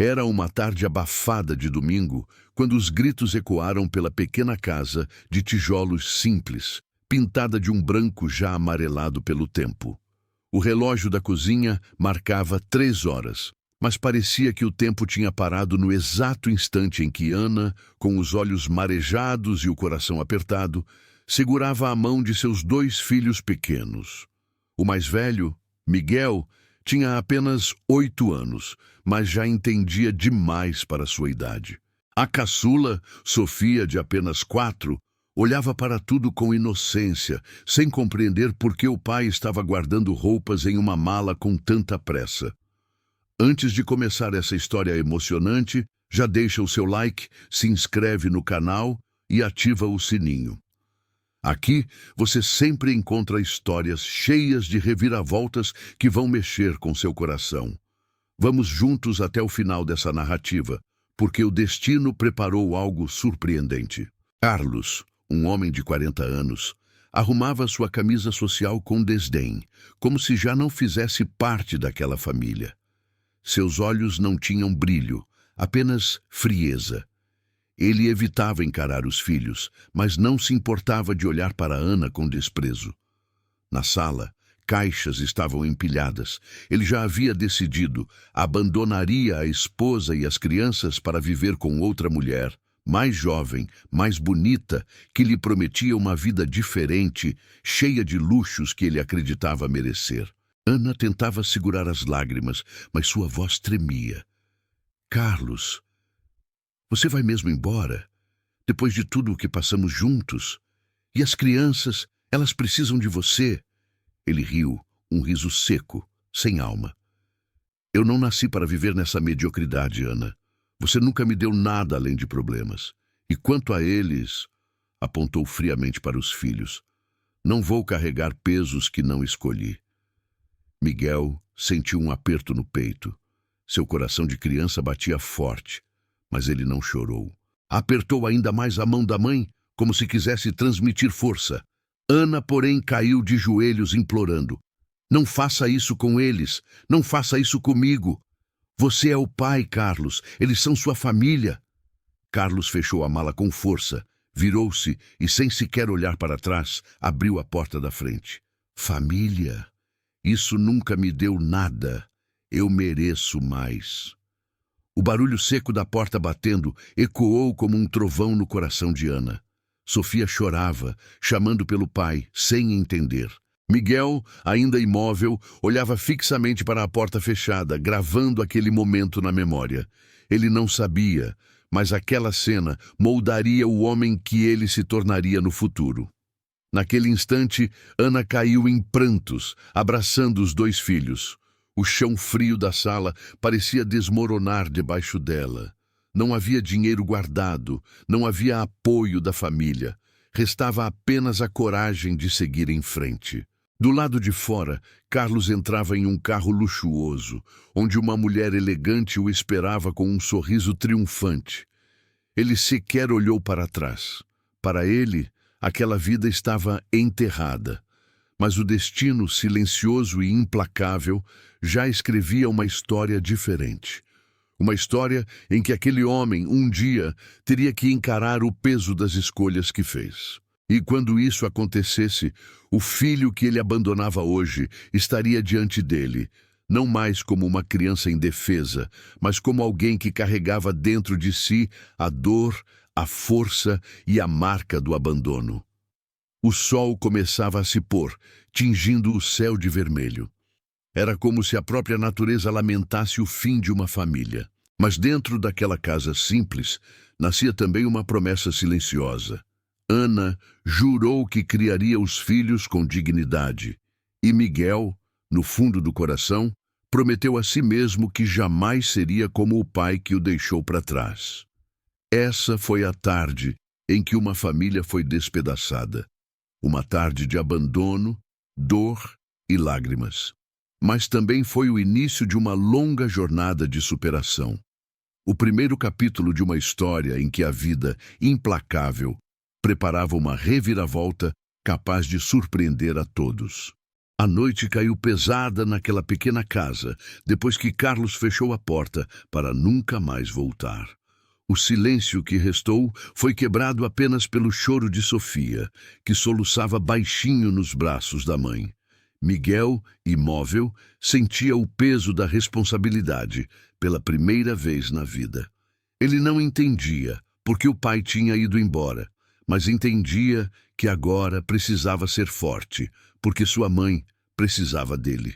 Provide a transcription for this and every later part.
Era uma tarde abafada de domingo, quando os gritos ecoaram pela pequena casa de tijolos simples, pintada de um branco já amarelado pelo tempo. O relógio da cozinha marcava 3 horas, mas parecia que o tempo tinha parado no exato instante em que Ana, com os olhos marejados e o coração apertado, segurava a mão de seus 2 filhos pequenos. O mais velho, Miguel, tinha apenas 8 anos, mas já entendia demais para sua idade. A caçula, Sofia, de apenas 4, olhava para tudo com inocência, sem compreender por que o pai estava guardando roupas em uma mala com tanta pressa. Antes de começar essa história emocionante, já deixa o seu like, se inscreve no canal e ativa o sininho. Aqui você sempre encontra histórias cheias de reviravoltas que vão mexer com seu coração. Vamos juntos até o final dessa narrativa, porque o destino preparou algo surpreendente. Carlos, um homem de 40 anos, arrumava sua camisa social com desdém, como se já não fizesse parte daquela família. Seus olhos não tinham brilho, apenas frieza. Ele evitava encarar os filhos, mas não se importava de olhar para Ana com desprezo. Na sala, caixas estavam empilhadas. Ele já havia decidido, abandonaria a esposa e as crianças para viver com outra mulher, mais jovem, mais bonita, que lhe prometia uma vida diferente, cheia de luxos que ele acreditava merecer. Ana tentava segurar as lágrimas, mas sua voz tremia. Carlos, você vai mesmo embora? Depois de tudo o que passamos juntos? E as crianças, elas precisam de você. Ele riu, um riso seco, sem alma. Eu não nasci para viver nessa mediocridade, Ana. Você nunca me deu nada além de problemas. E quanto a eles, apontou friamente para os filhos, não vou carregar pesos que não escolhi. Miguel sentiu um aperto no peito. Seu coração de criança batia forte, mas ele não chorou. Apertou ainda mais a mão da mãe, como se quisesse transmitir força. Ana, porém, caiu de joelhos implorando. Não faça isso com eles, não faça isso comigo. Você é o pai, Carlos, eles são sua família. Carlos fechou a mala com força, virou-se e, sem sequer olhar para trás, abriu a porta da frente. Família? Isso nunca me deu nada. Eu mereço mais. O barulho seco da porta batendo ecoou como um trovão no coração de Ana. Sofia chorava, chamando pelo pai, sem entender. Miguel, ainda imóvel, olhava fixamente para a porta fechada, gravando aquele momento na memória. Ele não sabia, mas aquela cena moldaria o homem que ele se tornaria no futuro. Naquele instante, Ana caiu em prantos, abraçando os 2 filhos. O chão frio da sala parecia desmoronar debaixo dela. Não havia dinheiro guardado, não havia apoio da família. Restava apenas a coragem de seguir em frente. Do lado de fora, Carlos entrava em um carro luxuoso, onde uma mulher elegante o esperava com um sorriso triunfante. Ele sequer olhou para trás. Para ele, aquela vida estava enterrada. Mas o destino, silencioso e implacável, já escrevia uma história diferente. Uma história em que aquele homem, um dia, teria que encarar o peso das escolhas que fez. E quando isso acontecesse, o filho que ele abandonava hoje estaria diante dele, não mais como uma criança indefesa, mas como alguém que carregava dentro de si a dor, a força e a marca do abandono. O sol começava a se pôr, tingindo o céu de vermelho. Era como se a própria natureza lamentasse o fim de uma família. Mas dentro daquela casa simples, nascia também uma promessa silenciosa. Ana jurou que criaria os filhos com dignidade. E Miguel, no fundo do coração, prometeu a si mesmo que jamais seria como o pai que o deixou para trás. Essa foi a tarde em que uma família foi despedaçada. Uma tarde de abandono, dor e lágrimas. Mas também foi o início de uma longa jornada de superação. O primeiro capítulo de uma história em que a vida, implacável, preparava uma reviravolta capaz de surpreender a todos. A noite caiu pesada naquela pequena casa, depois que Carlos fechou a porta para nunca mais voltar. O silêncio que restou foi quebrado apenas pelo choro de Sofia, que soluçava baixinho nos braços da mãe. Miguel, imóvel, sentia o peso da responsabilidade pela primeira vez na vida. Ele não entendia porque o pai tinha ido embora, mas entendia que agora precisava ser forte, porque sua mãe precisava dele.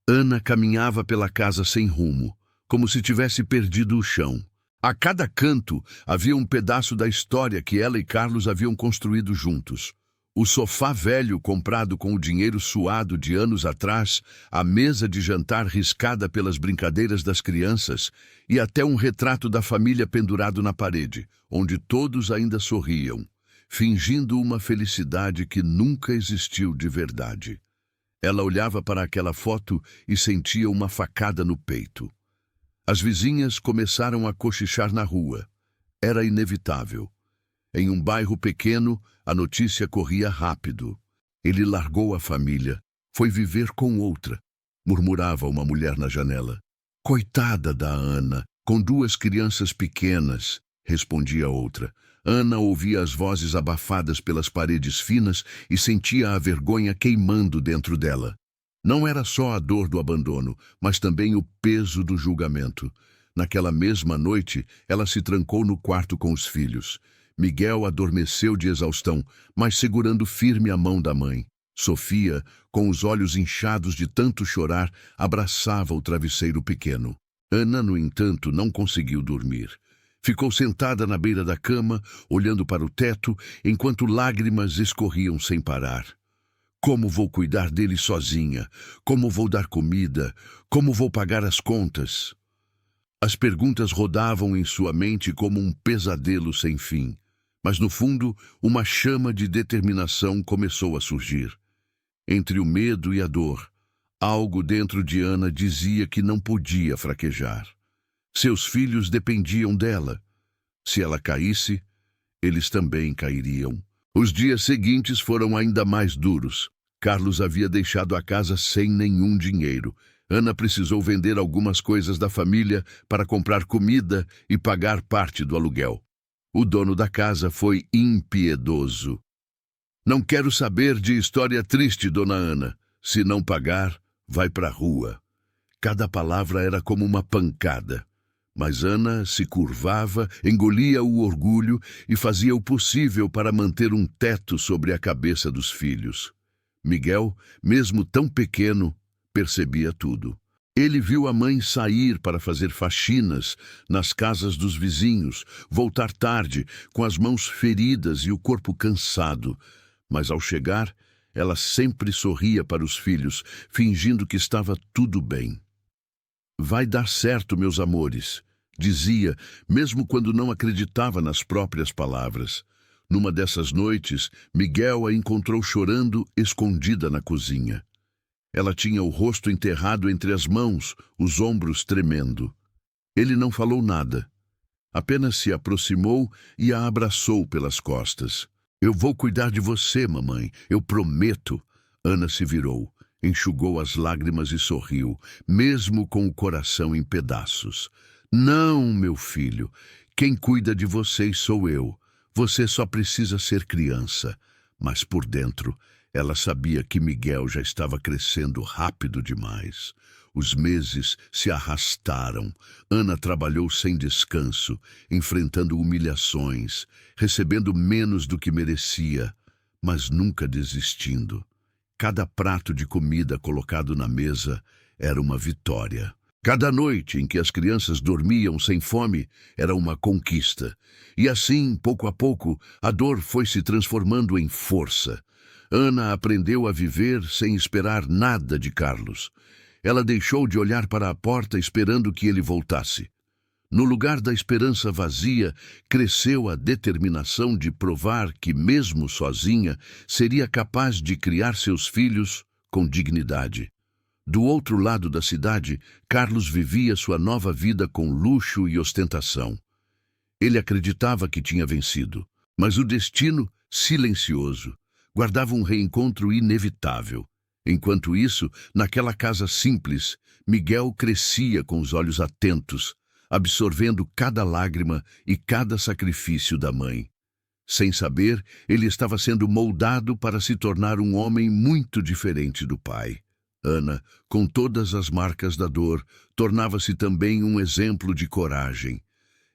Ana caminhava pela casa sem rumo, como se tivesse perdido o chão. A cada canto havia um pedaço da história que ela e Carlos haviam construído juntos. O sofá velho comprado com o dinheiro suado de anos atrás, a mesa de jantar riscada pelas brincadeiras das crianças e até um retrato da família pendurado na parede, onde todos ainda sorriam, fingindo uma felicidade que nunca existiu de verdade. Ela olhava para aquela foto e sentia uma facada no peito. As vizinhas começaram a cochichar na rua. Era inevitável. Em um bairro pequeno, a notícia corria rápido. Ele largou a família, foi viver com outra, murmurava uma mulher na janela. Coitada da Ana, com 2 crianças pequenas, respondia outra. Ana ouvia as vozes abafadas pelas paredes finas e sentia a vergonha queimando dentro dela. Não era só a dor do abandono, mas também o peso do julgamento. Naquela mesma noite, ela se trancou no quarto com os filhos. Miguel adormeceu de exaustão, mas segurando firme a mão da mãe. Sofia, com os olhos inchados de tanto chorar, abraçava o travesseiro pequeno. Ana, no entanto, não conseguiu dormir. Ficou sentada na beira da cama, olhando para o teto, enquanto lágrimas escorriam sem parar. Como vou cuidar dele sozinha? Como vou dar comida? Como vou pagar as contas? As perguntas rodavam em sua mente como um pesadelo sem fim. Mas no fundo, uma chama de determinação começou a surgir. Entre o medo e a dor, algo dentro de Ana dizia que não podia fraquejar. Seus filhos dependiam dela. Se ela caísse, eles também cairiam. Os dias seguintes foram ainda mais duros. Carlos havia deixado a casa sem nenhum dinheiro. Ana precisou vender algumas coisas da família para comprar comida e pagar parte do aluguel. O dono da casa foi impiedoso. Não quero saber de história triste, dona Ana. Se não pagar, vai para a rua. Cada palavra era como uma pancada. Mas Ana se curvava, engolia o orgulho e fazia o possível para manter um teto sobre a cabeça dos filhos. Miguel, mesmo tão pequeno, percebia tudo. Ele viu a mãe sair para fazer faxinas nas casas dos vizinhos, voltar tarde, com as mãos feridas e o corpo cansado. Mas ao chegar, ela sempre sorria para os filhos, fingindo que estava tudo bem. Vai dar certo, meus amores, dizia, mesmo quando não acreditava nas próprias palavras. Numa dessas noites, Miguel a encontrou chorando, escondida na cozinha. Ela tinha o rosto enterrado entre as mãos, os ombros tremendo. Ele não falou nada. Apenas se aproximou e a abraçou pelas costas. Eu vou cuidar de você, mamãe, eu prometo. Ana se virou, enxugou as lágrimas e sorriu, mesmo com o coração em pedaços. Não, meu filho, quem cuida de vocês sou eu. Você só precisa ser criança. Mas por dentro, ela sabia que Miguel já estava crescendo rápido demais. Os meses se arrastaram. Ana trabalhou sem descanso, enfrentando humilhações, recebendo menos do que merecia, mas nunca desistindo. Cada prato de comida colocado na mesa era uma vitória. Cada noite em que as crianças dormiam sem fome era uma conquista. E assim, pouco a pouco, a dor foi se transformando em força. Ana aprendeu a viver sem esperar nada de Carlos. Ela deixou de olhar para a porta esperando que ele voltasse. No lugar da esperança vazia, cresceu a determinação de provar que, mesmo sozinha, seria capaz de criar seus filhos com dignidade. Do outro lado da cidade, Carlos vivia sua nova vida com luxo e ostentação. Ele acreditava que tinha vencido, mas o destino, silencioso, guardava um reencontro inevitável. Enquanto isso, naquela casa simples, Miguel crescia com os olhos atentos, absorvendo cada lágrima e cada sacrifício da mãe. Sem saber, ele estava sendo moldado para se tornar um homem muito diferente do pai. Ana, com todas as marcas da dor, tornava-se também um exemplo de coragem.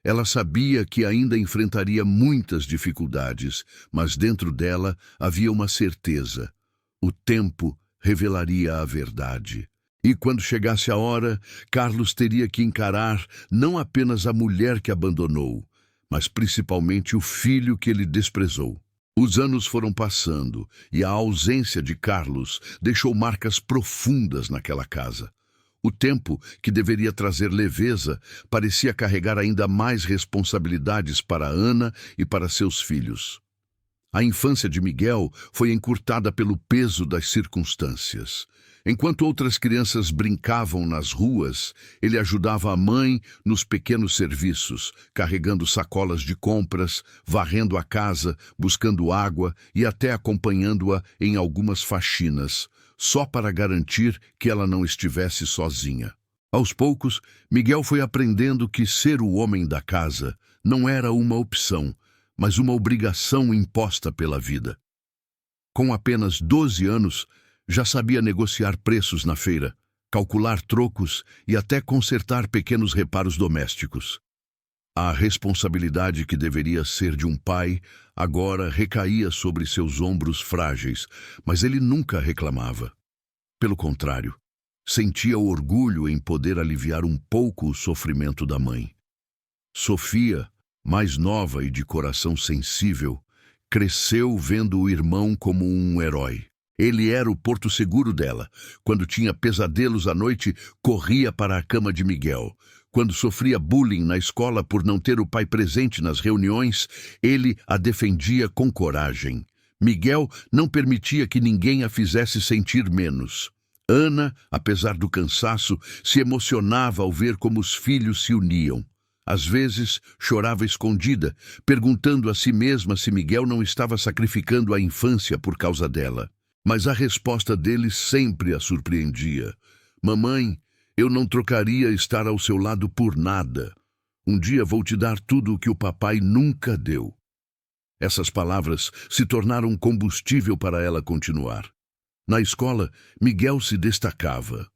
Ela sabia que ainda enfrentaria muitas dificuldades, mas dentro dela havia uma certeza: o tempo revelaria a verdade. E quando chegasse a hora, Carlos teria que encarar não apenas a mulher que abandonou, mas principalmente o filho que ele desprezou. Os anos foram passando e a ausência de Carlos deixou marcas profundas naquela casa. O tempo, que deveria trazer leveza, parecia carregar ainda mais responsabilidades para Ana e para seus filhos. A infância de Miguel foi encurtada pelo peso das circunstâncias. Enquanto outras crianças brincavam nas ruas, ele ajudava a mãe nos pequenos serviços, carregando sacolas de compras, varrendo a casa, buscando água e até acompanhando-a em algumas faxinas, só para garantir que ela não estivesse sozinha. Aos poucos, Miguel foi aprendendo que ser o homem da casa não era uma opção, mas uma obrigação imposta pela vida. Com apenas 12 anos, já sabia negociar preços na feira, calcular trocos e até consertar pequenos reparos domésticos. A responsabilidade que deveria ser de um pai agora recaía sobre seus ombros frágeis, mas ele nunca reclamava. Pelo contrário, sentia orgulho em poder aliviar um pouco o sofrimento da mãe. Sofia, mais nova e de coração sensível, cresceu vendo o irmão como um herói. Ele era o porto seguro dela. Quando tinha pesadelos à noite, corria para a cama de Miguel. Quando sofria bullying na escola por não ter o pai presente nas reuniões, ele a defendia com coragem. Miguel não permitia que ninguém a fizesse sentir menos. Ana, apesar do cansaço, se emocionava ao ver como os filhos se uniam. Às vezes, chorava escondida, perguntando a si mesma se Miguel não estava sacrificando a infância por causa dela. Mas a resposta dele sempre a surpreendia. Mamãe, eu não trocaria estar ao seu lado por nada. Um dia vou te dar tudo o que o papai nunca deu. Essas palavras se tornaram combustível para ela continuar. Na escola, Miguel se destacava.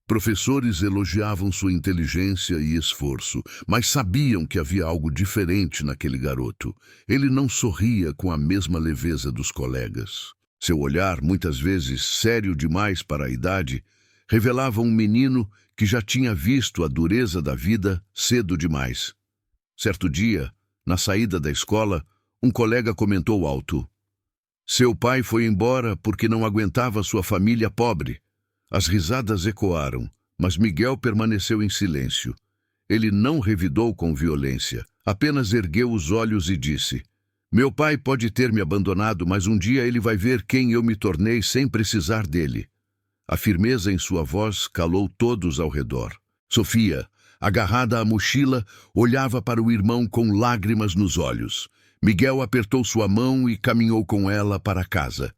Professores elogiavam sua inteligência e esforço, mas sabiam que havia algo diferente naquele garoto. Ele não sorria com a mesma leveza dos colegas. Seu olhar, muitas vezes sério demais para a idade, revelava um menino que já tinha visto a dureza da vida cedo demais. Certo dia, na saída da escola, um colega comentou alto: "Seu pai foi embora porque não aguentava sua família pobre." As risadas ecoaram, mas Miguel permaneceu em silêncio. Ele não revidou com violência, apenas ergueu os olhos e disse: "Meu pai pode ter me abandonado, mas um dia ele vai ver quem eu me tornei sem precisar dele." A firmeza em sua voz calou todos ao redor. Sofia, agarrada à mochila, olhava para o irmão com lágrimas nos olhos. Miguel apertou sua mão e caminhou com ela para casa.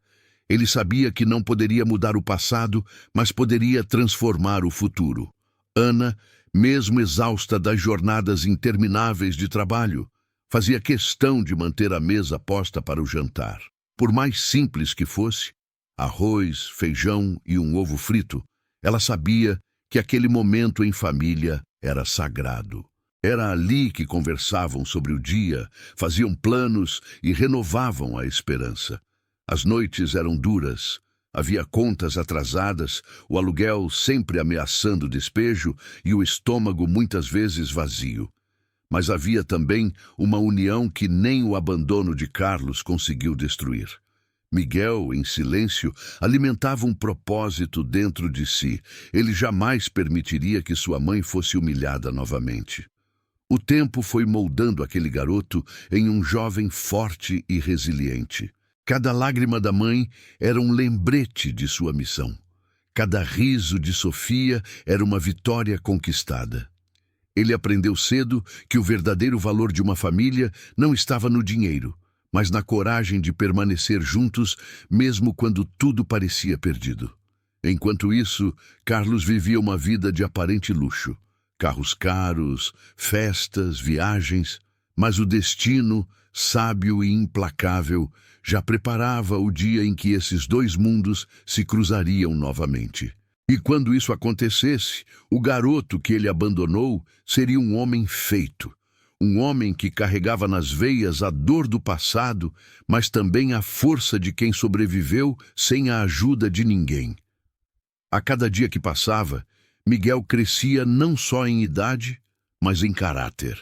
Ele sabia que não poderia mudar o passado, mas poderia transformar o futuro. Ana, mesmo exausta das jornadas intermináveis de trabalho, fazia questão de manter a mesa posta para o jantar. Por mais simples que fosse, arroz, feijão e um ovo frito, ela sabia que aquele momento em família era sagrado. Era ali que conversavam sobre o dia, faziam planos e renovavam a esperança. As noites eram duras, havia contas atrasadas, o aluguel sempre ameaçando despejo e o estômago muitas vezes vazio. Mas havia também uma união que nem o abandono de Carlos conseguiu destruir. Miguel, em silêncio, alimentava um propósito dentro de si. Ele jamais permitiria que sua mãe fosse humilhada novamente. O tempo foi moldando aquele garoto em um jovem forte e resiliente. Cada lágrima da mãe era um lembrete de sua missão. Cada riso de Sofia era uma vitória conquistada. Ele aprendeu cedo que o verdadeiro valor de uma família não estava no dinheiro, mas na coragem de permanecer juntos, mesmo quando tudo parecia perdido. Enquanto isso, Carlos vivia uma vida de aparente luxo. Carros caros, festas, viagens, mas o destino, sábio e implacável, já preparava o dia em que esses dois mundos se cruzariam novamente. E quando isso acontecesse, o garoto que ele abandonou seria um homem feito. Um homem que carregava nas veias a dor do passado, mas também a força de quem sobreviveu sem a ajuda de ninguém. A cada dia que passava, Miguel crescia não só em idade, mas em caráter.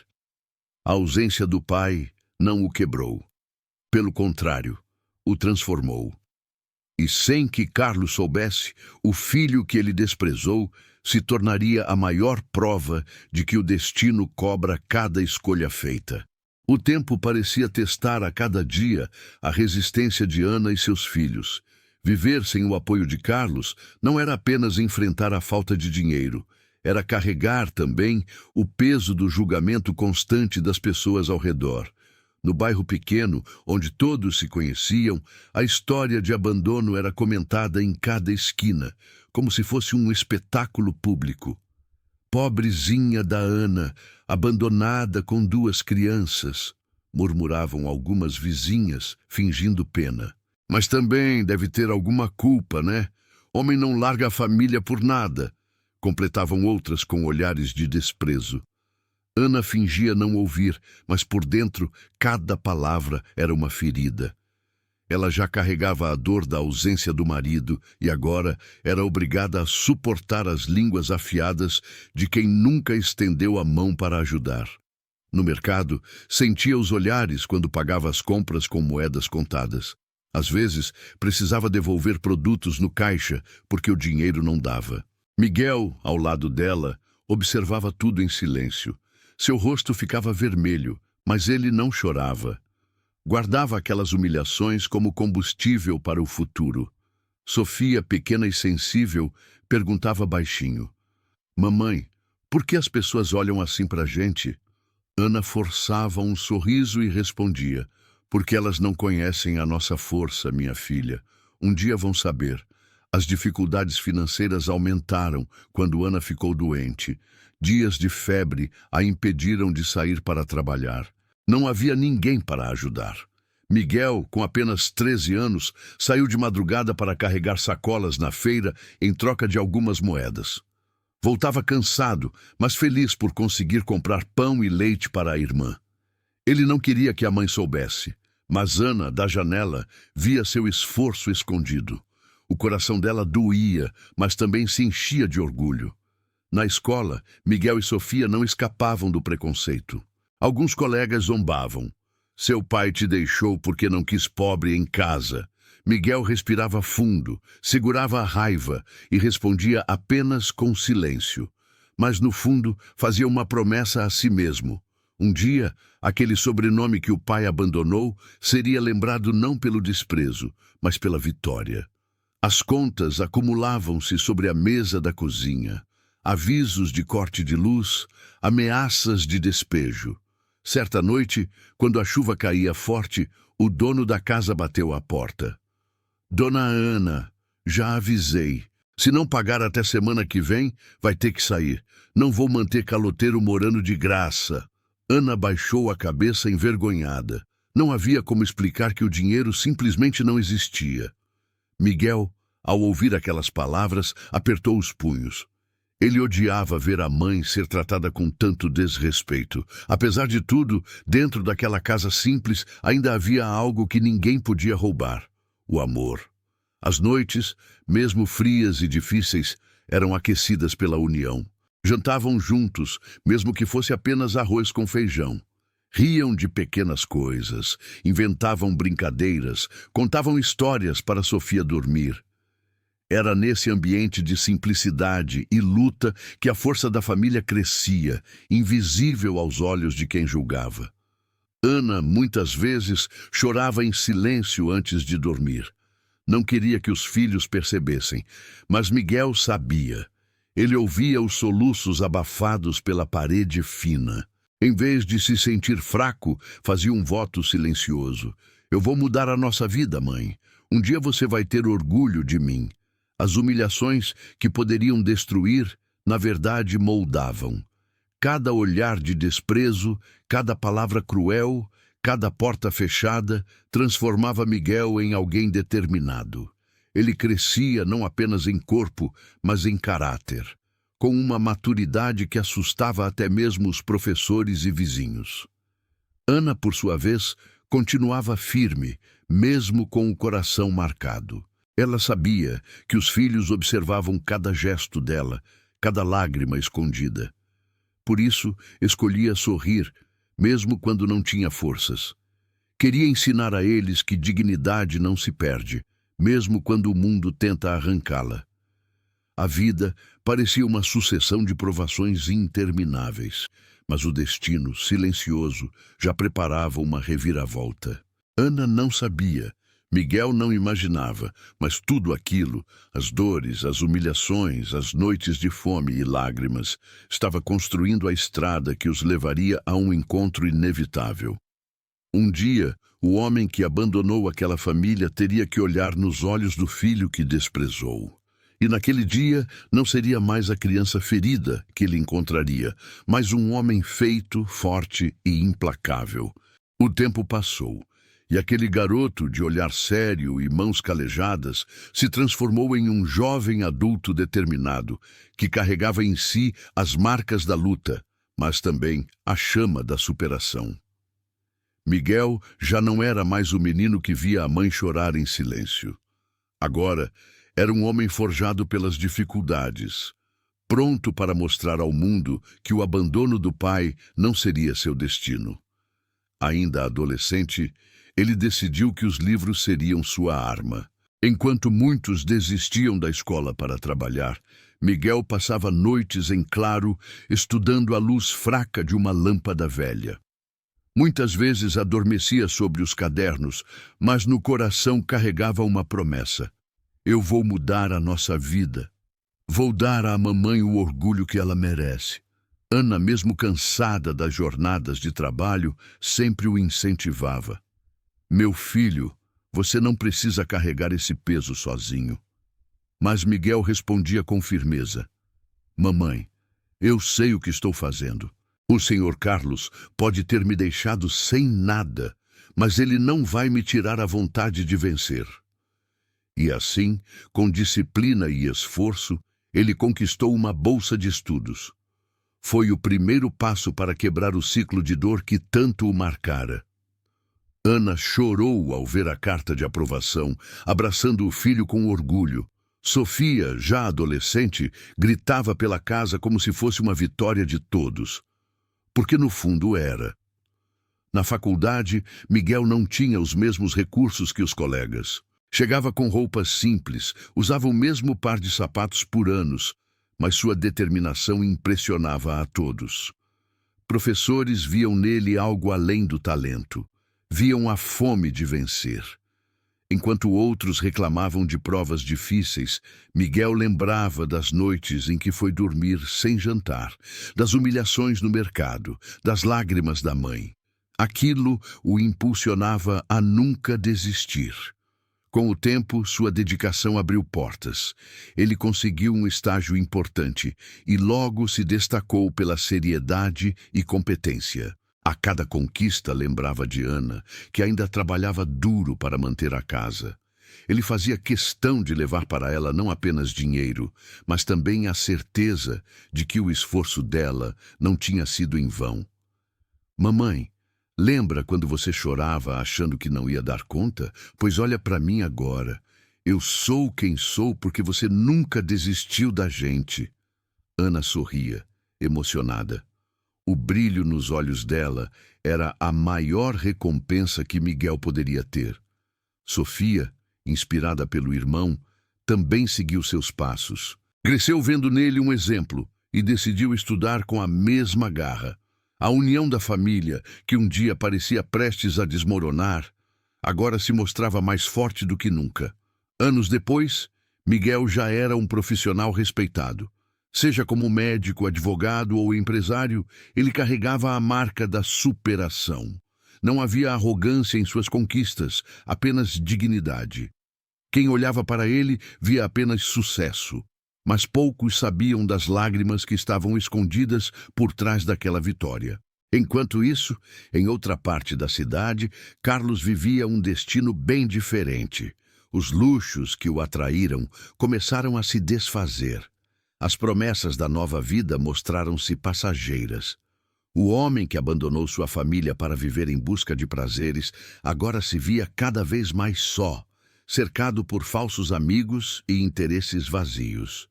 A ausência do pai não o quebrou. Pelo contrário, o transformou. E sem que Carlos soubesse, o filho que ele desprezou se tornaria a maior prova de que o destino cobra cada escolha feita. O tempo parecia testar a cada dia a resistência de Ana e seus filhos. Viver sem o apoio de Carlos não era apenas enfrentar a falta de dinheiro, era carregar também o peso do julgamento constante das pessoas ao redor. No bairro pequeno, onde todos se conheciam, a história de abandono era comentada em cada esquina, como se fosse um espetáculo público. Pobrezinha da Ana, abandonada com 2 crianças, murmuravam algumas vizinhas, fingindo pena. Mas também deve ter alguma culpa, né? Homem não larga a família por nada, completavam outras com olhares de desprezo. Ana fingia não ouvir, mas por dentro cada palavra era uma ferida. Ela já carregava a dor da ausência do marido e agora era obrigada a suportar as línguas afiadas de quem nunca estendeu a mão para ajudar. No mercado, sentia os olhares quando pagava as compras com moedas contadas. Às vezes, precisava devolver produtos no caixa porque o dinheiro não dava. Miguel, ao lado dela, observava tudo em silêncio. Seu rosto ficava vermelho, mas ele não chorava. Guardava aquelas humilhações como combustível para o futuro. Sofia, pequena e sensível, perguntava baixinho: "Mamãe, por que as pessoas olham assim para a gente?" Ana forçava um sorriso e respondia: "Porque elas não conhecem a nossa força, minha filha. Um dia vão saber." As dificuldades financeiras aumentaram quando Ana ficou doente. Dias de febre a impediram de sair para trabalhar. Não havia ninguém para ajudar. Miguel, com apenas 13 anos, saiu de madrugada para carregar sacolas na feira em troca de algumas moedas. Voltava cansado, mas feliz por conseguir comprar pão e leite para a irmã. Ele não queria que a mãe soubesse, mas Ana, da janela, via seu esforço escondido. O coração dela doía, mas também se enchia de orgulho. Na escola, Miguel e Sofia não escapavam do preconceito. Alguns colegas zombavam. "Seu pai te deixou porque não quis pobre em casa." Miguel respirava fundo, segurava a raiva e respondia apenas com silêncio. Mas, no fundo, fazia uma promessa a si mesmo. Um dia, aquele sobrenome que o pai abandonou seria lembrado não pelo desprezo, mas pela vitória. As contas acumulavam-se sobre a mesa da cozinha. Avisos de corte de luz, ameaças de despejo. Certa noite, quando a chuva caía forte, o dono da casa bateu à porta. "Dona Ana, já avisei. Se não pagar até semana que vem, vai ter que sair. Não vou manter caloteiro morando de graça." Ana baixou a cabeça envergonhada. Não havia como explicar que o dinheiro simplesmente não existia. Miguel, ao ouvir aquelas palavras, apertou os punhos. Ele odiava ver a mãe ser tratada com tanto desrespeito. Apesar de tudo, dentro daquela casa simples, ainda havia algo que ninguém podia roubar: o amor. As noites, mesmo frias e difíceis, eram aquecidas pela união. Jantavam juntos, mesmo que fosse apenas arroz com feijão. Riam de pequenas coisas, inventavam brincadeiras, contavam histórias para Sofia dormir. Era nesse ambiente de simplicidade e luta que a força da família crescia, invisível aos olhos de quem julgava. Ana, muitas vezes, chorava em silêncio antes de dormir. Não queria que os filhos percebessem, mas Miguel sabia. Ele ouvia os soluços abafados pela parede fina. Em vez de se sentir fraco, fazia um voto silencioso. "Eu vou mudar a nossa vida, mãe. Um dia você vai ter orgulho de mim." As humilhações que poderiam destruir, na verdade, moldavam. Cada olhar de desprezo, cada palavra cruel, cada porta fechada, transformava Miguel em alguém determinado. Ele crescia não apenas em corpo, mas em caráter, com uma maturidade que assustava até mesmo os professores e vizinhos. Ana, por sua vez, continuava firme, mesmo com o coração marcado. Ela sabia que os filhos observavam cada gesto dela, cada lágrima escondida. Por isso, escolhia sorrir, mesmo quando não tinha forças. Queria ensinar a eles que dignidade não se perde, mesmo quando o mundo tenta arrancá-la. A vida parecia uma sucessão de provações intermináveis, mas o destino, silencioso, já preparava uma reviravolta. Ana não sabia, Miguel não imaginava, mas tudo aquilo, as dores, as humilhações, as noites de fome e lágrimas, estava construindo a estrada que os levaria a um encontro inevitável. Um dia, o homem que abandonou aquela família teria que olhar nos olhos do filho que desprezou. E naquele dia não seria mais a criança ferida que ele encontraria, mas um homem feito, forte e implacável. O tempo passou, e aquele garoto de olhar sério e mãos calejadas se transformou em um jovem adulto determinado, que carregava em si as marcas da luta, mas também a chama da superação. Miguel já não era mais o menino que via a mãe chorar em silêncio. Agora, era um homem forjado pelas dificuldades, pronto para mostrar ao mundo que o abandono do pai não seria seu destino. Ainda adolescente, ele decidiu que os livros seriam sua arma. Enquanto muitos desistiam da escola para trabalhar, Miguel passava noites em claro, estudando à luz fraca de uma lâmpada velha. Muitas vezes adormecia sobre os cadernos, mas no coração carregava uma promessa. Eu vou mudar a nossa vida. Vou dar à mamãe o orgulho que ela merece. Ana, mesmo cansada das jornadas de trabalho, sempre o incentivava. Meu filho, você não precisa carregar esse peso sozinho. Mas Miguel respondia com firmeza. Mamãe, eu sei o que estou fazendo. O senhor Carlos pode ter me deixado sem nada, mas ele não vai me tirar a vontade de vencer. E assim, com disciplina e esforço, ele conquistou uma bolsa de estudos. Foi o primeiro passo para quebrar o ciclo de dor que tanto o marcara. Ana chorou ao ver a carta de aprovação, abraçando o filho com orgulho. Sofia, já adolescente, gritava pela casa como se fosse uma vitória de todos. Porque no fundo era. Na faculdade, Miguel não tinha os mesmos recursos que os colegas. Chegava com roupas simples, usava o mesmo par de sapatos por anos, mas sua determinação impressionava a todos. Professores viam nele algo além do talento. Viam a fome de vencer. Enquanto outros reclamavam de provas difíceis, Miguel lembrava das noites em que foi dormir sem jantar, das humilhações no mercado, das lágrimas da mãe. Aquilo o impulsionava a nunca desistir. Com o tempo, sua dedicação abriu portas. Ele conseguiu um estágio importante e logo se destacou pela seriedade e competência. A cada conquista lembrava de Ana, que ainda trabalhava duro para manter a casa. Ele fazia questão de levar para ela não apenas dinheiro, mas também a certeza de que o esforço dela não tinha sido em vão. Mamãe, lembra quando você chorava achando que não ia dar conta? Pois olha para mim agora. Eu sou quem sou porque você nunca desistiu da gente. Ana sorria, emocionada. O brilho nos olhos dela era a maior recompensa que Miguel poderia ter. Sofia, inspirada pelo irmão, também seguiu seus passos. Cresceu vendo nele um exemplo e decidiu estudar com a mesma garra. A união da família, que um dia parecia prestes a desmoronar, agora se mostrava mais forte do que nunca. Anos depois, Miguel já era um profissional respeitado. Seja como médico, advogado ou empresário, ele carregava a marca da superação. Não havia arrogância em suas conquistas, apenas dignidade. Quem olhava para ele via apenas sucesso. Mas poucos sabiam das lágrimas que estavam escondidas por trás daquela vitória. Enquanto isso, em outra parte da cidade, Carlos vivia um destino bem diferente. Os luxos que o atraíram começaram a se desfazer. As promessas da nova vida mostraram-se passageiras. O homem que abandonou sua família para viver em busca de prazeres agora se via cada vez mais só, cercado por falsos amigos e interesses vazios.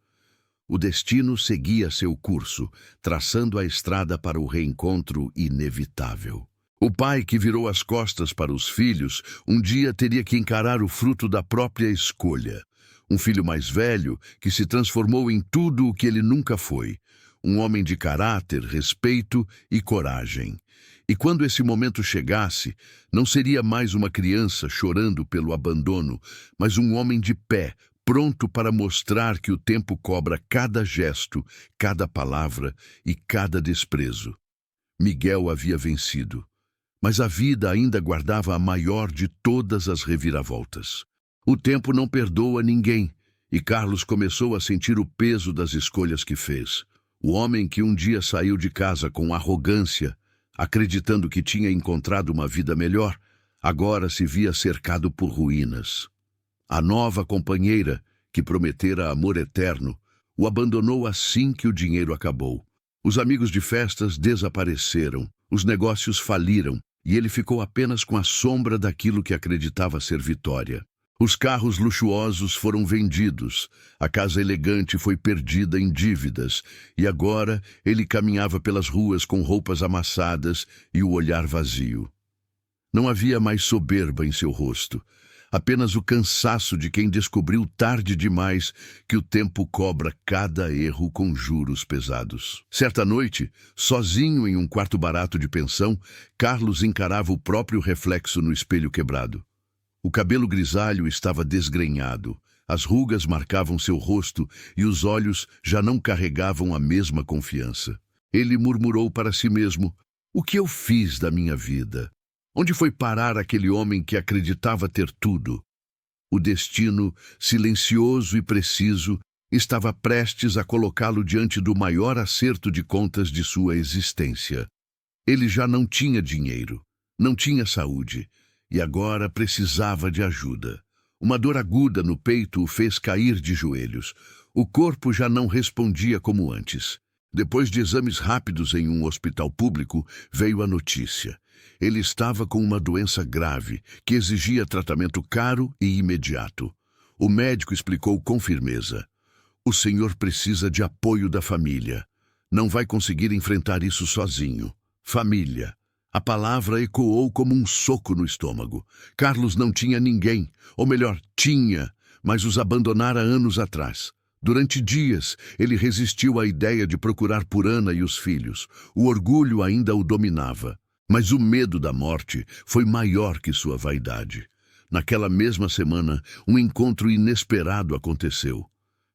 O destino seguia seu curso, traçando a estrada para o reencontro inevitável. O pai que virou as costas para os filhos, um dia teria que encarar o fruto da própria escolha. Um filho mais velho que se transformou em tudo o que ele nunca foi. Um homem de caráter, respeito e coragem. E quando esse momento chegasse, não seria mais uma criança chorando pelo abandono, mas um homem de pé, pronto para mostrar que o tempo cobra cada gesto, cada palavra e cada desprezo. Miguel havia vencido, mas a vida ainda guardava a maior de todas as reviravoltas. O tempo não perdoa ninguém, e Carlos começou a sentir o peso das escolhas que fez. O homem que um dia saiu de casa com arrogância, acreditando que tinha encontrado uma vida melhor, agora se via cercado por ruínas. A nova companheira, que prometera amor eterno, o abandonou assim que o dinheiro acabou. Os amigos de festas desapareceram, os negócios faliram, e ele ficou apenas com a sombra daquilo que acreditava ser vitória. Os carros luxuosos foram vendidos, a casa elegante foi perdida em dívidas, e agora ele caminhava pelas ruas com roupas amassadas e o olhar vazio. Não havia mais soberba em seu rosto, apenas o cansaço de quem descobriu tarde demais que o tempo cobra cada erro com juros pesados. Certa noite, sozinho em um quarto barato de pensão, Carlos encarava o próprio reflexo no espelho quebrado. O cabelo grisalho estava desgrenhado, as rugas marcavam seu rosto e os olhos já não carregavam a mesma confiança. Ele murmurou para si mesmo: "O que eu fiz da minha vida? Onde foi parar aquele homem que acreditava ter tudo?" O destino, silencioso e preciso, estava prestes a colocá-lo diante do maior acerto de contas de sua existência. Ele já não tinha dinheiro, não tinha saúde, e agora precisava de ajuda. Uma dor aguda no peito o fez cair de joelhos. O corpo já não respondia como antes. Depois de exames rápidos em um hospital público, veio a notícia. Ele estava com uma doença grave, que exigia tratamento caro e imediato. O médico explicou com firmeza: "O senhor precisa de apoio da família. Não vai conseguir enfrentar isso sozinho. Família." A palavra ecoou como um soco no estômago. Carlos não tinha ninguém, ou melhor, tinha, mas os abandonara anos atrás. Durante dias, ele resistiu à ideia de procurar por Ana e os filhos. O orgulho ainda o dominava. Mas o medo da morte foi maior que sua vaidade. Naquela mesma semana, um encontro inesperado aconteceu.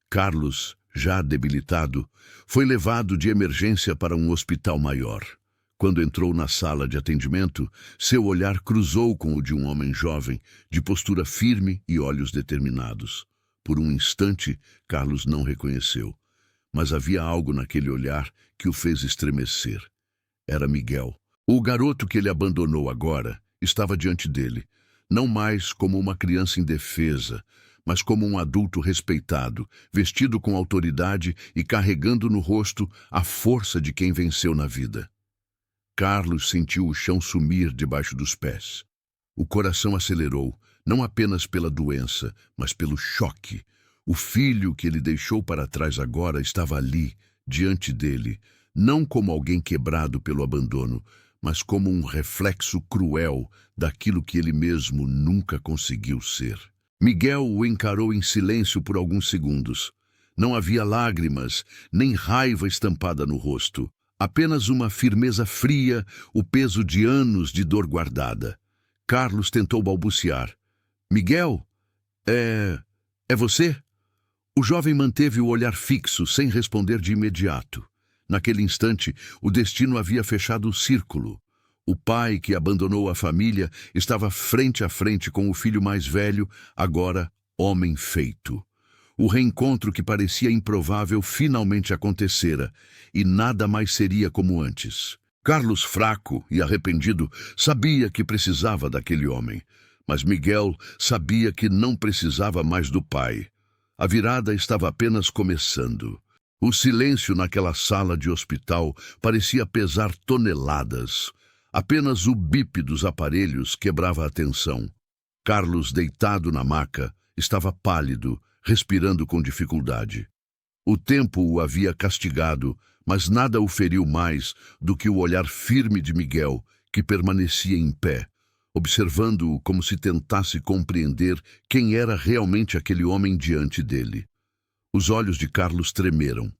Carlos, já debilitado, foi levado de emergência para um hospital maior. Quando entrou na sala de atendimento, seu olhar cruzou com o de um homem jovem, de postura firme e olhos determinados. Por um instante, Carlos não reconheceu, mas havia algo naquele olhar que o fez estremecer. Era Miguel. O garoto que ele abandonou agora estava diante dele, não mais como uma criança indefesa, mas como um adulto respeitado, vestido com autoridade e carregando no rosto a força de quem venceu na vida. Carlos sentiu o chão sumir debaixo dos pés. O coração acelerou, não apenas pela doença, mas pelo choque. O filho que ele deixou para trás agora estava ali, diante dele, não como alguém quebrado pelo abandono, mas como um reflexo cruel daquilo que ele mesmo nunca conseguiu ser. Miguel o encarou em silêncio por alguns segundos. Não havia lágrimas, nem raiva estampada no rosto. Apenas uma firmeza fria, o peso de anos de dor guardada. Carlos tentou balbuciar: "Miguel, é você?" O jovem manteve o olhar fixo, sem responder de imediato. Naquele instante, o destino havia fechado o círculo. O pai que abandonou a família estava frente a frente com o filho mais velho, agora homem feito. O reencontro que parecia improvável finalmente acontecera, e nada mais seria como antes. Carlos, fraco e arrependido, sabia que precisava daquele homem, mas Miguel sabia que não precisava mais do pai. A virada estava apenas começando. O silêncio naquela sala de hospital parecia pesar toneladas. Apenas o bip dos aparelhos quebrava a tensão. Carlos, deitado na maca, estava pálido, respirando com dificuldade. O tempo o havia castigado, mas nada o feriu mais do que o olhar firme de Miguel, que permanecia em pé, observando-o como se tentasse compreender quem era realmente aquele homem diante dele. Os olhos de Carlos tremeram.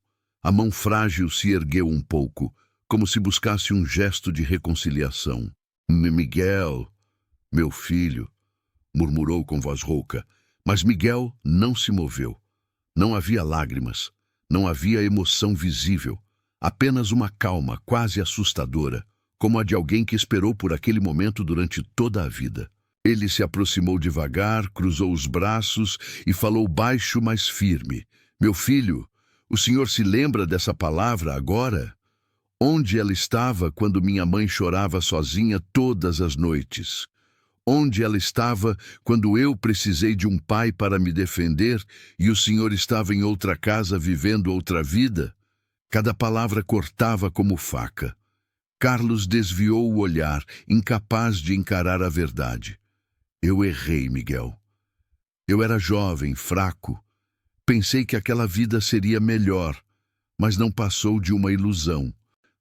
A mão frágil se ergueu um pouco, como se buscasse um gesto de reconciliação. Miguel, meu filho, murmurou com voz rouca, mas Miguel não se moveu. Não havia lágrimas, não havia emoção visível, apenas uma calma quase assustadora, como a de alguém que esperou por aquele momento durante toda a vida. Ele se aproximou devagar, cruzou os braços e falou baixo, mas firme. Meu filho, o senhor se lembra dessa palavra agora? Onde ela estava quando minha mãe chorava sozinha todas as noites? Onde ela estava quando eu precisei de um pai para me defender e o senhor estava em outra casa vivendo outra vida? Cada palavra cortava como faca. Carlos desviou o olhar, incapaz de encarar a verdade. Eu errei, Miguel. Eu era jovem, fraco. Pensei que aquela vida seria melhor, mas não passou de uma ilusão.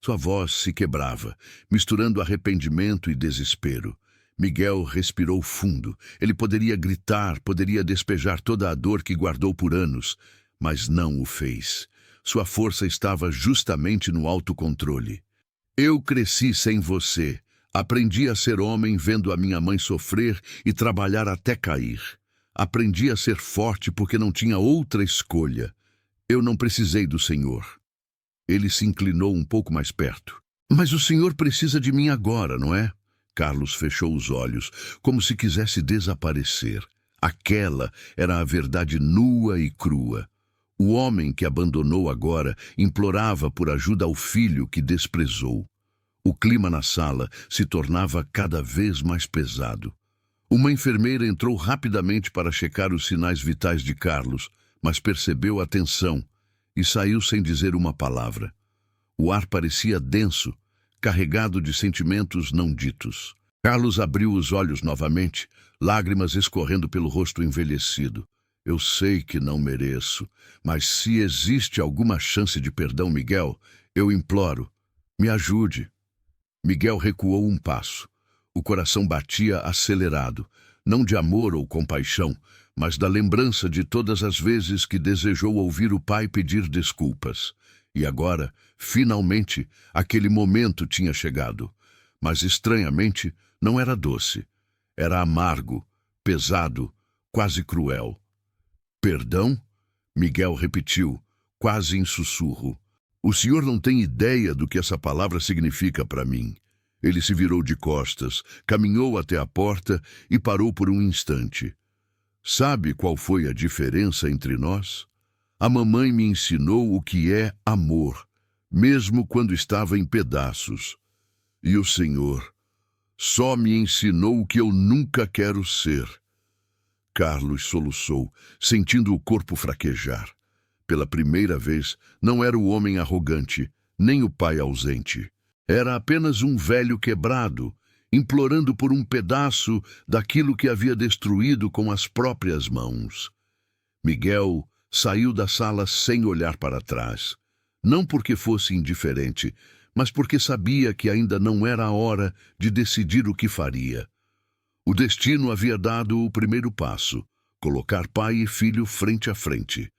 Sua voz se quebrava, misturando arrependimento e desespero. Miguel respirou fundo. Ele poderia gritar, poderia despejar toda a dor que guardou por anos, mas não o fez. Sua força estava justamente no autocontrole. Eu cresci sem você. Aprendi a ser homem vendo a minha mãe sofrer e trabalhar até cair. Aprendi a ser forte porque não tinha outra escolha. Eu não precisei do Senhor. Ele se inclinou um pouco mais perto. Mas o Senhor precisa de mim agora, não é? Carlos fechou os olhos, como se quisesse desaparecer. Aquela era a verdade nua e crua. O homem que abandonou agora implorava por ajuda ao filho que desprezou. O clima na sala se tornava cada vez mais pesado. Uma enfermeira entrou rapidamente para checar os sinais vitais de Carlos, mas percebeu a tensão e saiu sem dizer uma palavra. O ar parecia denso, carregado de sentimentos não ditos. Carlos abriu os olhos novamente, lágrimas escorrendo pelo rosto envelhecido. Eu sei que não mereço, mas se existe alguma chance de perdão, Miguel, eu imploro, me ajude. Miguel recuou um passo. O coração batia acelerado, não de amor ou compaixão, mas da lembrança de todas as vezes que desejou ouvir o pai pedir desculpas. E agora, finalmente, aquele momento tinha chegado. Mas, estranhamente, não era doce. Era amargo, pesado, quase cruel. Perdão? Miguel repetiu, quase em sussurro. O senhor não tem ideia do que essa palavra significa para mim. Ele se virou de costas, caminhou até a porta e parou por um instante. Sabe qual foi a diferença entre nós? A mamãe me ensinou o que é amor, mesmo quando estava em pedaços. E o Senhor só me ensinou o que eu nunca quero ser. Carlos soluçou, sentindo o corpo fraquejar. Pela primeira vez, não era o homem arrogante, nem o pai ausente. Era apenas um velho quebrado, implorando por um pedaço daquilo que havia destruído com as próprias mãos. Miguel saiu da sala sem olhar para trás. Não porque fosse indiferente, mas porque sabia que ainda não era a hora de decidir o que faria. O destino havia dado o primeiro passo, colocar pai e filho frente a frente.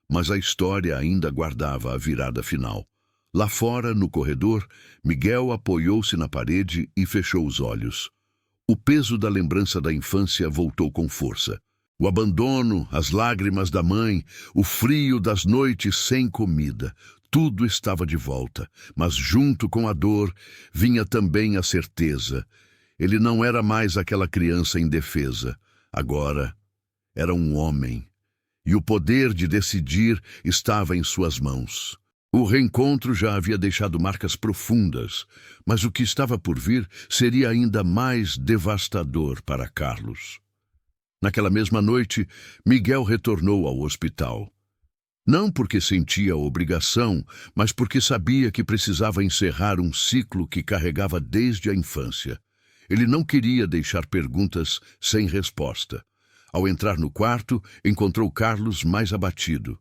Mas a história ainda guardava a virada final. Lá fora, no corredor, Miguel apoiou-se na parede e fechou os olhos. O peso da lembrança da infância voltou com força. O abandono, as lágrimas da mãe, o frio das noites sem comida, tudo estava de volta. Mas junto com a dor, vinha também a certeza. Ele não era mais aquela criança indefesa. Agora, Era um homem, e o poder de decidir estava em suas mãos. O reencontro já havia deixado marcas profundas, mas o que estava por vir seria ainda mais devastador para Carlos. Naquela mesma noite, Miguel retornou ao hospital. Não porque sentia a obrigação, mas porque sabia que precisava encerrar um ciclo que carregava desde a infância. Ele não queria deixar perguntas sem resposta. Ao entrar no quarto, encontrou Carlos mais abatido.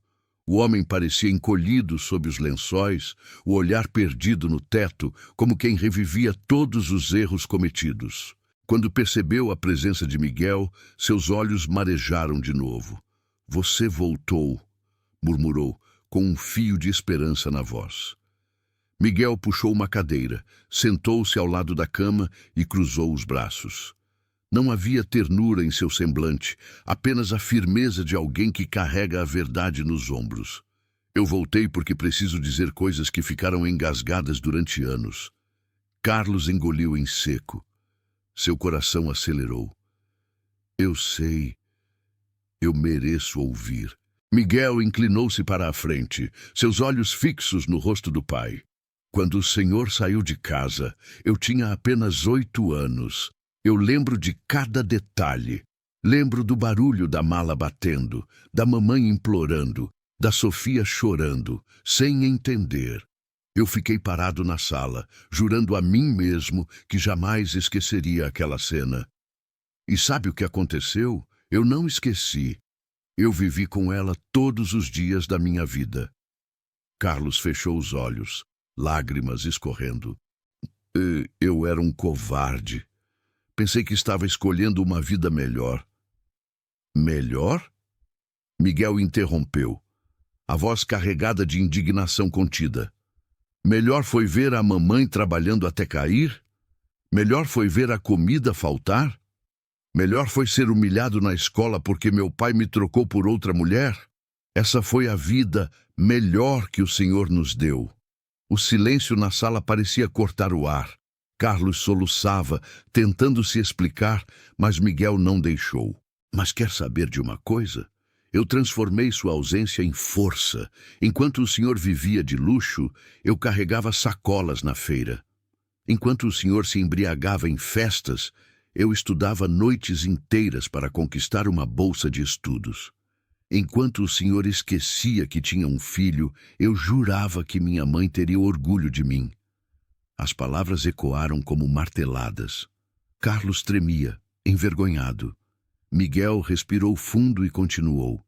O homem parecia encolhido sob os lençóis, o olhar perdido no teto, como quem revivia todos os erros cometidos. Quando percebeu a presença de Miguel, seus olhos marejaram de novo. "Você voltou", murmurou, com um fio de esperança na voz. Miguel puxou uma cadeira, sentou-se ao lado da cama e cruzou os braços. Não havia ternura em seu semblante, apenas a firmeza de alguém que carrega a verdade nos ombros. "Eu voltei porque preciso dizer coisas que ficaram engasgadas durante anos." Carlos engoliu em seco. Seu coração acelerou. "Eu sei. Eu mereço ouvir." Miguel inclinou-se para a frente, seus olhos fixos no rosto do pai. "Quando o senhor saiu de casa, eu tinha apenas 8 anos. Eu lembro de cada detalhe. Lembro do barulho da mala batendo, da mamãe implorando, da Sofia chorando, sem entender. Eu fiquei parado na sala, jurando a mim mesmo que jamais esqueceria aquela cena. E sabe o que aconteceu? Eu não esqueci. Eu vivi com ela todos os dias da minha vida." Carlos fechou os olhos, lágrimas escorrendo. Eu era um covarde. Pensei que estava escolhendo uma vida melhor." "Melhor?" Miguel interrompeu, a voz carregada de indignação contida. "Melhor foi ver a mamãe trabalhando até cair? Melhor foi ver a comida faltar? Melhor foi ser humilhado na escola porque meu pai me trocou por outra mulher? Essa foi a vida melhor que o Senhor nos deu." O silêncio na sala parecia cortar o ar. Carlos soluçava, tentando se explicar, mas Miguel não deixou. "Mas quer saber de uma coisa? Eu transformei sua ausência em força. Enquanto o senhor vivia de luxo, eu carregava sacolas na feira. Enquanto o senhor se embriagava em festas, eu estudava noites inteiras para conquistar uma bolsa de estudos. Enquanto o senhor esquecia que tinha um filho, eu jurava que minha mãe teria orgulho de mim." As palavras ecoaram como marteladas. Carlos tremia, envergonhado. Miguel respirou fundo e continuou.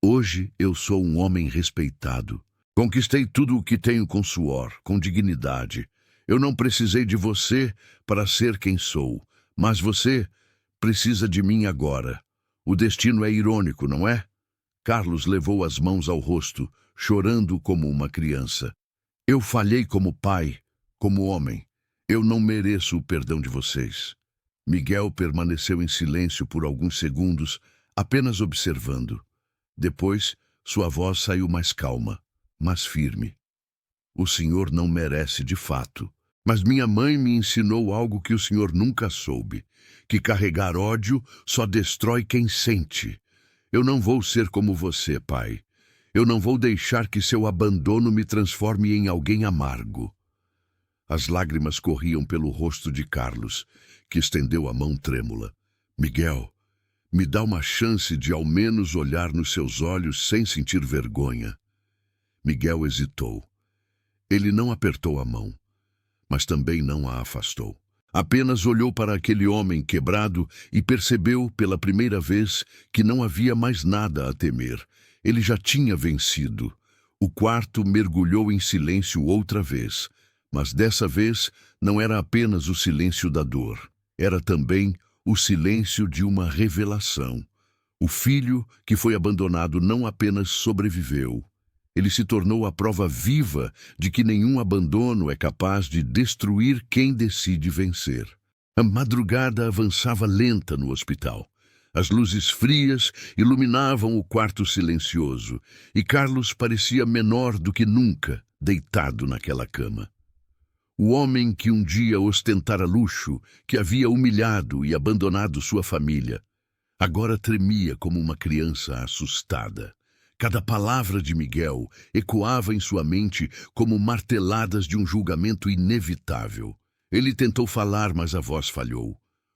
"Hoje eu sou um homem respeitado. Conquistei tudo o que tenho com suor, com dignidade. Eu não precisei de você para ser quem sou, mas você precisa de mim agora. O destino é irônico, não é?" Carlos levou as mãos ao rosto, chorando como uma criança. "Eu falhei como pai, como homem. Eu não mereço o perdão de vocês." Miguel permaneceu em silêncio por alguns segundos, apenas observando. Depois, sua voz saiu mais calma, mas firme. "O senhor não merece de fato. Mas minha mãe me ensinou algo que o senhor nunca soube, que carregar ódio só destrói quem sente. Eu não vou ser como você, pai. Eu não vou deixar que seu abandono me transforme em alguém amargo." As lágrimas corriam pelo rosto de Carlos, que estendeu a mão trêmula. "Miguel, me dá uma chance de ao menos olhar nos seus olhos sem sentir vergonha." Miguel hesitou. Ele não apertou a mão, mas também não a afastou. Apenas olhou para aquele homem quebrado e percebeu pela primeira vez que não havia mais nada a temer. Ele já tinha vencido. O quarto mergulhou em silêncio outra vez. Mas dessa vez não era apenas o silêncio da dor. Era também o silêncio de uma revelação. O filho que foi abandonado não apenas sobreviveu. Ele se tornou a prova viva de que nenhum abandono é capaz de destruir quem decide vencer. A madrugada avançava lenta no hospital. As luzes frias iluminavam o quarto silencioso, e Carlos parecia menor do que nunca, deitado naquela cama. O homem que um dia ostentara luxo, que havia humilhado e abandonado sua família, Agora tremia como uma criança assustada. Cada palavra de Miguel ecoava em sua mente como marteladas de um julgamento inevitável. Ele tentou falar, mas a voz falhou.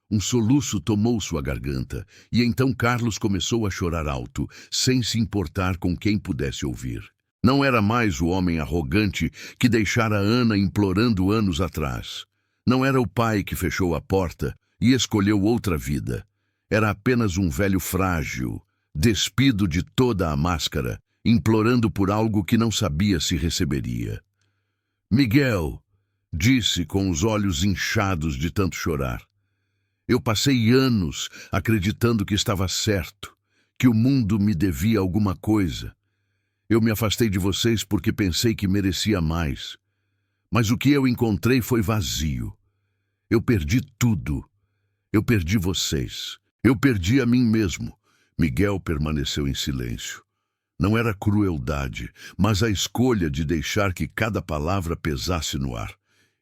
Um soluço tomou sua garganta, e então Carlos começou a chorar alto, sem se importar com quem pudesse ouvir. Não era mais o homem arrogante que deixara Ana implorando anos atrás. Não era o pai que fechou a porta e escolheu outra vida. Era apenas um velho frágil, despido de toda a máscara, implorando por algo que não sabia se receberia. Miguel, disse com os olhos inchados de tanto chorar. Eu passei anos acreditando que estava certo, que o mundo me devia alguma coisa. Eu me afastei de vocês porque pensei que merecia mais. Mas o que eu encontrei foi vazio. Eu perdi tudo. Eu perdi vocês. Eu perdi a mim mesmo. Miguel permaneceu em silêncio. Não era crueldade, mas a escolha de deixar que cada palavra pesasse no ar.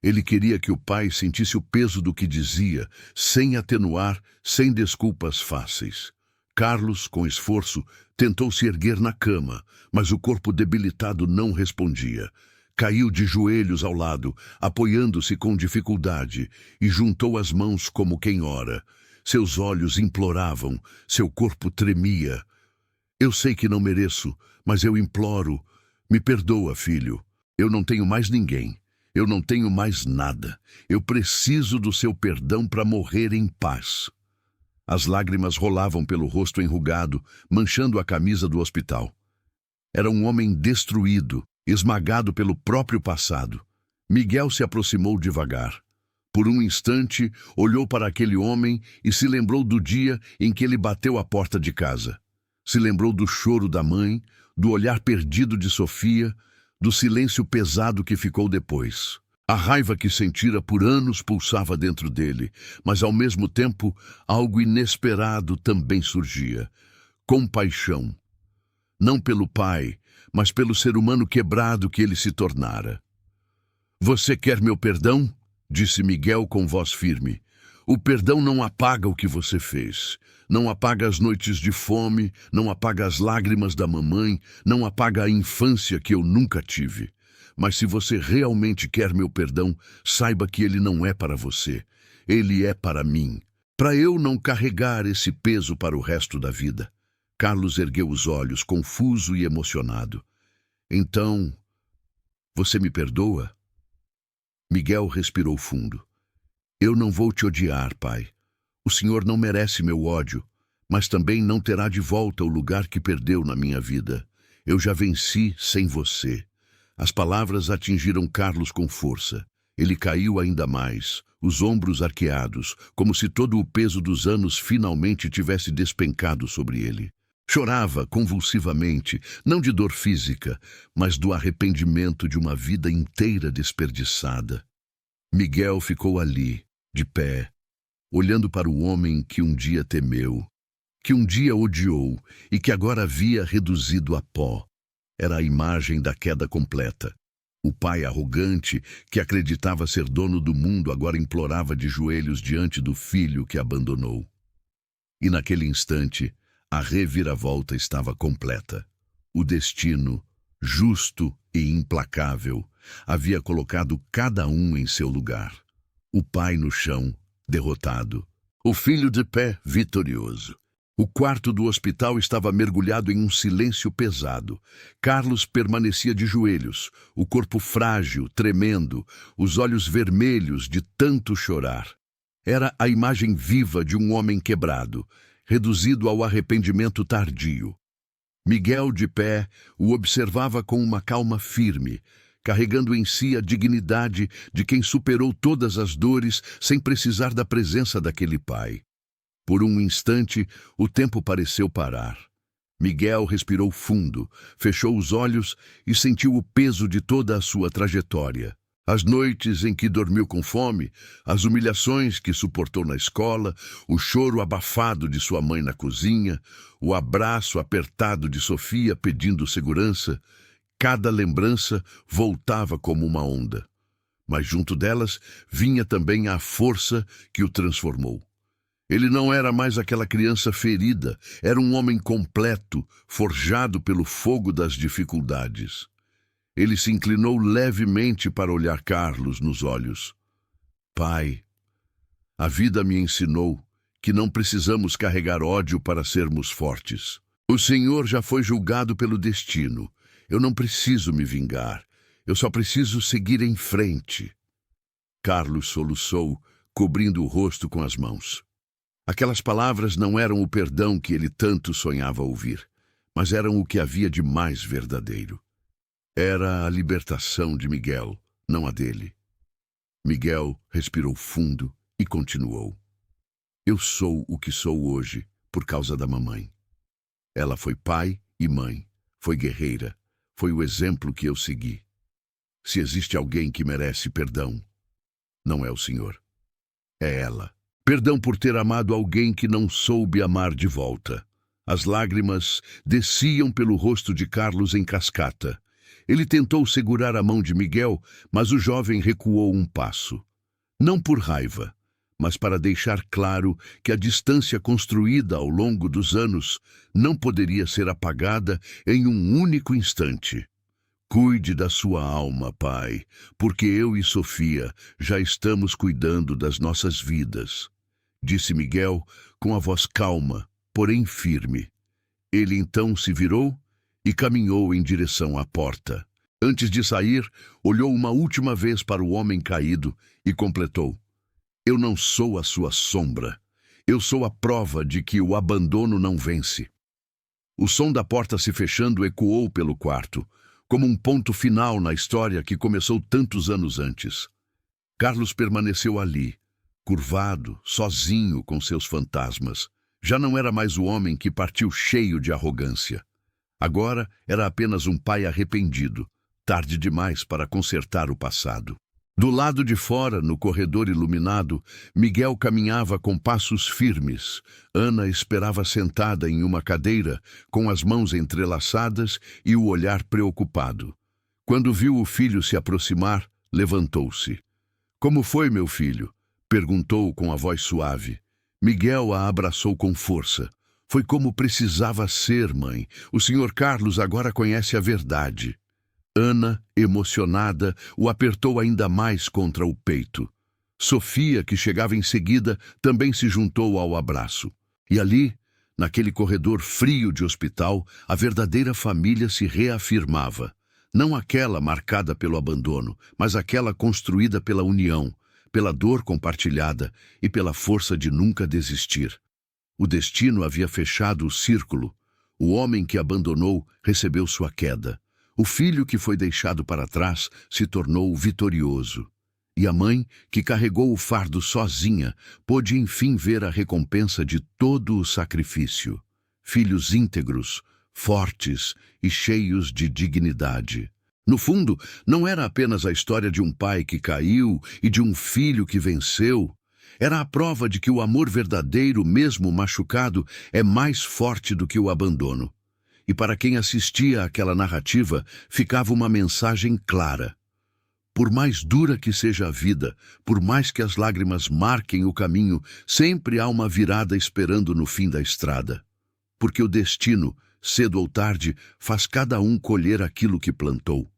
Ele queria que o pai sentisse o peso do que dizia, sem atenuar, sem desculpas fáceis. Carlos, com esforço, tentou se erguer na cama, mas o corpo debilitado não respondia. Caiu de joelhos ao lado, apoiando-se com dificuldade, e juntou as mãos como quem ora. Seus olhos imploravam, seu corpo tremia. Eu sei que não mereço, mas eu imploro. Me perdoa, filho. Eu não tenho mais ninguém. Eu não tenho mais nada. Eu preciso do seu perdão para morrer em paz. As lágrimas rolavam pelo rosto enrugado, manchando a camisa do hospital. Era um homem destruído, esmagado pelo próprio passado. Miguel se aproximou devagar. Por um instante, olhou para aquele homem e se lembrou do dia em que ele bateu a porta de casa. Se lembrou do choro da mãe, do olhar perdido de Sofia, do silêncio pesado que ficou depois. A raiva que sentira por anos pulsava dentro dele, mas ao mesmo tempo algo inesperado também surgia. Compaixão. Não pelo pai, mas pelo ser humano quebrado que ele se tornara. Você quer meu perdão? Disse Miguel com voz firme. O perdão não apaga o que você fez. Não apaga as noites de fome, não apaga as lágrimas da mamãe, não apaga a infância que eu nunca tive. Mas se você realmente quer meu perdão, saiba que ele não é para você. Ele é para mim. Para eu não carregar esse peso para o resto da vida. Carlos ergueu os olhos, confuso e emocionado. Então, você me perdoa? Miguel respirou fundo. Eu não vou te odiar, pai. O senhor não merece meu ódio, mas também não terá de volta o lugar que perdeu na minha vida. Eu já venci sem você. As palavras atingiram Carlos com força. Ele caiu ainda mais, os ombros arqueados, como se todo o peso dos anos finalmente tivesse despencado sobre ele. Chorava convulsivamente, não de dor física, mas do arrependimento de uma vida inteira desperdiçada. Miguel ficou ali, de pé, olhando para o homem que um dia temeu, que um dia odiou e que agora havia reduzido a pó. Era a imagem da queda completa. O pai arrogante, que acreditava ser dono do mundo, agora implorava de joelhos diante do filho que abandonou. E naquele instante, a reviravolta estava completa. O destino, justo e implacável, havia colocado cada um em seu lugar. O pai no chão, derrotado. O filho de pé, vitorioso. O quarto do hospital estava mergulhado em um silêncio pesado. Carlos permanecia de joelhos, o corpo frágil, tremendo, os olhos vermelhos de tanto chorar. Era a imagem viva de um homem quebrado, reduzido ao arrependimento tardio. Miguel, de pé, o observava com uma calma firme, carregando em si a dignidade de quem superou todas as dores sem precisar da presença daquele pai. Por um instante, o tempo pareceu parar. Miguel respirou fundo, fechou os olhos e sentiu o peso de toda a sua trajetória. As noites em que dormiu com fome, as humilhações que suportou na escola, o choro abafado de sua mãe na cozinha, o abraço apertado de Sofia pedindo segurança, cada lembrança voltava como uma onda. Mas junto delas vinha também a força que o transformou. Ele não era mais aquela criança ferida, era um homem completo, forjado pelo fogo das dificuldades. Ele se inclinou levemente para olhar Carlos nos olhos. Pai, a vida me ensinou que não precisamos carregar ódio para sermos fortes. O Senhor já foi julgado pelo destino. Eu não preciso me vingar. Eu só preciso seguir em frente. Carlos soluçou, cobrindo o rosto com as mãos. Aquelas palavras não eram o perdão que ele tanto sonhava ouvir, mas eram o que havia de mais verdadeiro. Era a libertação de Miguel, não a dele. Miguel respirou fundo e continuou. Eu sou o que sou hoje por causa da mamãe. Ela foi pai e mãe, foi guerreira, foi o exemplo que eu segui. Se existe alguém que merece perdão, não é o Senhor. É ela. Perdão por ter amado alguém que não soube amar de volta. As lágrimas desciam pelo rosto de Carlos em cascata. Ele tentou segurar a mão de Miguel, mas o jovem recuou um passo. Não por raiva, mas para deixar claro que a distância construída ao longo dos anos não poderia ser apagada em um único instante. Cuide da sua alma, pai, porque eu e Sofia já estamos cuidando das nossas vidas, disse Miguel com a voz calma, porém firme. Ele então se virou e caminhou em direção à porta. Antes de sair, olhou uma última vez para o homem caído e completou. Eu não sou a sua sombra. Eu sou a prova de que o abandono não vence. O som da porta se fechando ecoou pelo quarto, como um ponto final na história que começou tantos anos antes. Carlos permaneceu ali, curvado, sozinho com seus fantasmas. Já não era mais o homem que partiu cheio de arrogância. Agora era apenas um pai arrependido, tarde demais para consertar o passado. Do lado de fora, no corredor iluminado, Miguel caminhava com passos firmes. Ana esperava sentada em uma cadeira, com as mãos entrelaçadas e o olhar preocupado. Quando viu o filho se aproximar, levantou-se. Como foi, meu filho? Perguntou com a voz suave. Miguel a abraçou com força. Foi como precisava ser, mãe. O senhor Carlos agora conhece a verdade. Ana, emocionada, o apertou ainda mais contra o peito. Sofia, que chegava em seguida, também se juntou ao abraço. E ali, naquele corredor frio de hospital, a verdadeira família se reafirmava. Não aquela marcada pelo abandono, mas aquela construída pela união, pela dor compartilhada e pela força de nunca desistir. O destino havia fechado o círculo. O homem que abandonou recebeu sua queda. O filho que foi deixado para trás se tornou vitorioso. E a mãe, que carregou o fardo sozinha, pôde enfim ver a recompensa de todo o sacrifício. Filhos íntegros, fortes e cheios de dignidade. No fundo, não era apenas a história de um pai que caiu e de um filho que venceu. Era a prova de que o amor verdadeiro, mesmo machucado, é mais forte do que o abandono. E para quem assistia àquela narrativa, ficava uma mensagem clara. Por mais dura que seja a vida, por mais que as lágrimas marquem o caminho, sempre há uma virada esperando no fim da estrada. Porque o destino, cedo ou tarde, faz cada um colher aquilo que plantou.